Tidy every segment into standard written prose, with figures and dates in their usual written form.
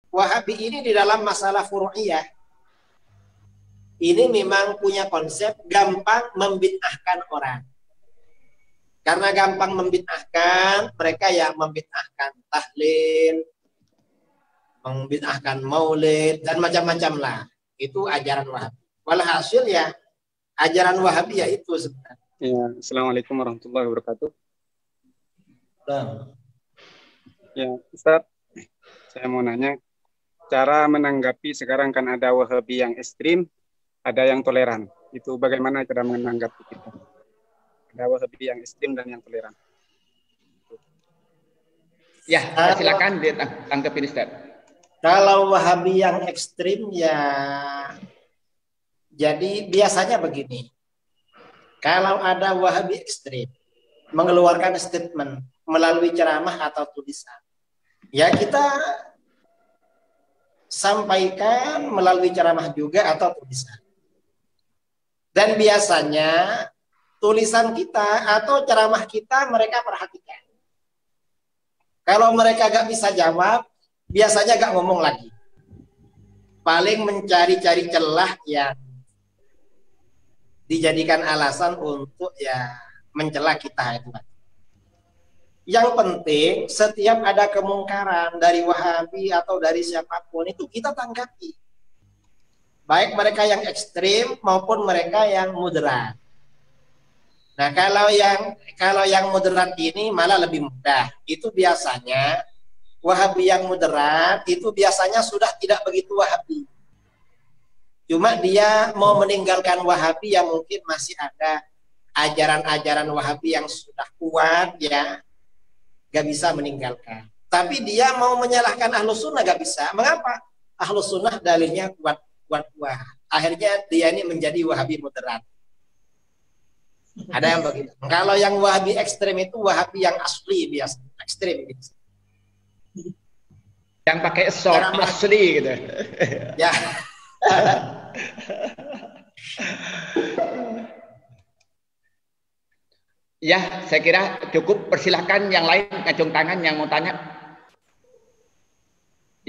Wahabi ini di dalam masalah furu'iyah ini memang punya konsep gampang membid'ahkan orang. Karena gampang membid'ahkan, mereka yang membid'ahkan tahlil, membid'ahkan maulid, dan macam-macam lah. Itu ajaran Wahabi. Walhasil ya, ajaran Wahabi ya itu sebenarnya. Ya, Assalamualaikum warahmatullahi wabarakatuh. Nah. Ya, Ustaz, saya mau nanya, cara menanggapi sekarang kan ada Wahabi yang ekstrim, ada yang toleran. Itu bagaimana cara menanggapi kita? Ada Wahabi yang ekstrim dan yang toleran. Ya, silakan ditanggapi Ustaz. Kalau Wahabi yang ekstrim ya, jadi biasanya begini. Kalau ada Wahabi ekstrim mengeluarkan statement melalui ceramah atau tulisan, ya kita sampaikan melalui ceramah juga atau tulisan. Dan biasanya tulisan kita atau ceramah kita mereka perhatikan. Kalau mereka gak bisa jawab, biasanya gak ngomong lagi. Paling mencari-cari celah yang dijadikan alasan untuk ya mencela kita itu. Yang penting setiap ada kemungkaran dari Wahabi atau dari siapapun itu kita tanggapi. Baik mereka yang ekstrim maupun mereka yang moderat. Nah, kalau yang moderat ini malah lebih mudah. Itu biasanya Wahabi yang moderat itu biasanya sudah tidak begitu Wahabi. Cuma dia mau meninggalkan Wahabi yang mungkin masih ada ajaran-ajaran Wahabi yang sudah kuat ya, gak bisa meninggalkan. Tapi dia mau menyalahkan Ahlus Sunnah gak bisa. Mengapa? Ahlus Sunnah dalilnya kuat. Akhirnya dia ini menjadi Wahabi moderat. Ada yang begitu. Kalau yang Wahabi ekstrem itu Wahabi yang asli biasa, ekstrem gitu. Yang pakai short asli gitu. Ya. Ya, saya kira cukup. Persilahkan yang lain ngacung tangan yang mau tanya.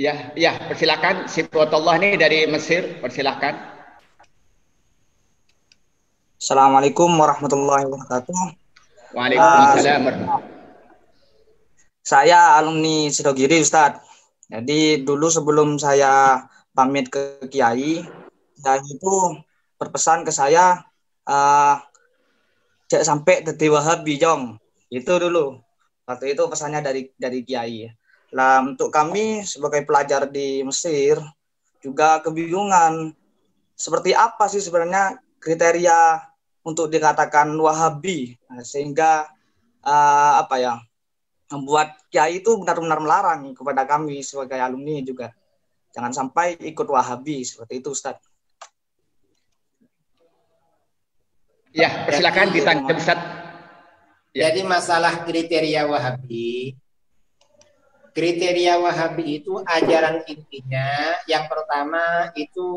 Ya, persilahkan. Sifatullah ini dari Mesir, persilahkan. Assalamualaikum warahmatullahi wabarakatuh. Waalaikumsalam. Saya alumni Sidogiri, Ustadz. Jadi dulu sebelum saya pamit ke Kiai, dan itu berpesan ke saya, jangan sampai jadi Wahabi, Jong. Itu dulu. Waktu itu pesannya dari Kiai. Lah, untuk kami sebagai pelajar di Mesir juga kebingungan seperti apa sih sebenarnya kriteria untuk dikatakan Wahabi, sehingga membuat Kiai itu benar-benar melarang kepada kami sebagai alumni juga jangan sampai ikut Wahabi seperti itu, Ustaz. Ya, persilakan ditanggapi, Ustaz. Ya. Jadi masalah kriteria Wahabi itu ajaran intinya yang pertama itu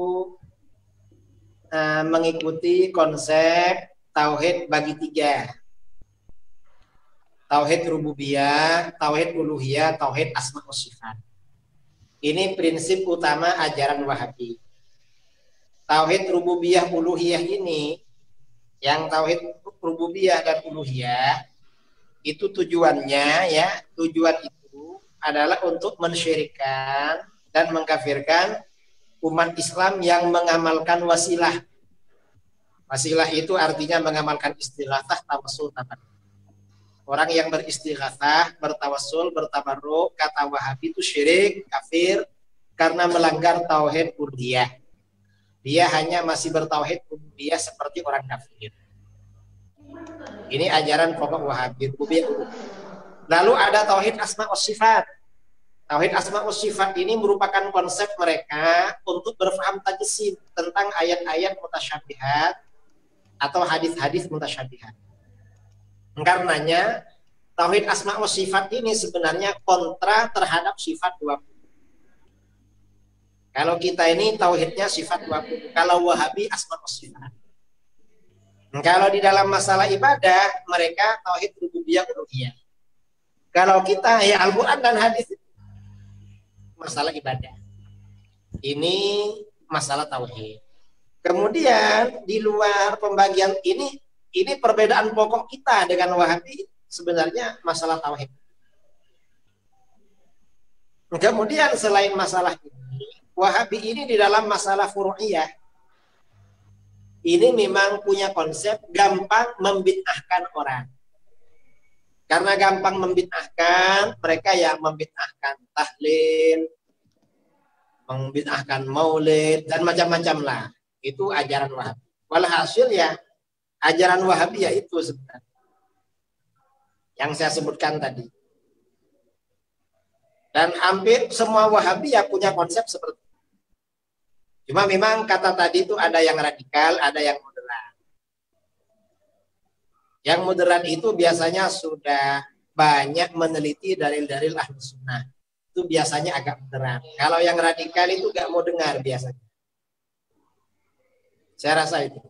mengikuti konsep tauhid bagi tiga. Tauhid rububiyah, tauhid uluhiyah, tauhid asma wa sifat. Ini prinsip utama ajaran Wahabi. Tauhid rububiyah uluhiyah ini, yang tauhid rububiyah dan uluhiyah itu tujuan itu adalah untuk mensyirikkan dan mengkafirkan umat Islam yang mengamalkan wasilah. Wasilah itu artinya mengamalkan istighatsah, tawassul, tabarruk. Orang yang beristighatsah, bertawassul, bertabarruk, kata Wahabi itu syirik, kafir karena melanggar tauhid uluhiyah. Dia hanya masih bertauhid uluhiyah seperti orang kafir. Ini ajaran pokok Wahabi. Lalu ada tauhid asma wa sifat. Tauhid asma wa sifat ini merupakan konsep mereka untuk berfaham tajsim tentang ayat-ayat mutasyabihat atau hadis-hadis mutasyabihat. Karenanya tauhid asma wa sifat ini sebenarnya kontra terhadap sifat 20. Kalau kita ini tauhidnya sifat 20, kalau Wahabi asma wa sifat. Kalau di dalam masalah ibadah mereka tauhid rububiyah uluhiyah. Kalau kita ya Al-Qur'an dan hadis masalah ibadah. Ini masalah tauhid. Kemudian di luar pembagian ini perbedaan pokok kita dengan Wahabi sebenarnya masalah tauhid. Kemudian selain masalah ini, Wahabi ini di dalam masalah furu'iyah ini memang punya konsep gampang membid'ahkan orang. Karena gampang membid'ahkan, mereka yang membid'ahkan tahlil, membid'ahkan maulid, dan macam-macam lah. Itu ajaran Wahabi. Walhasil ya, ajaran Wahabi ya itu sebenarnya. Yang saya sebutkan tadi. Dan hampir semua Wahabi ya punya konsep seperti itu. Cuma memang kata tadi itu ada yang radikal, ada yang moderat. Yang moderat itu biasanya sudah banyak meneliti dalil-dalil ahlu sunnah. Itu biasanya agak moderat. Kalau yang radikal itu gak mau dengar biasanya. Saya rasa itu.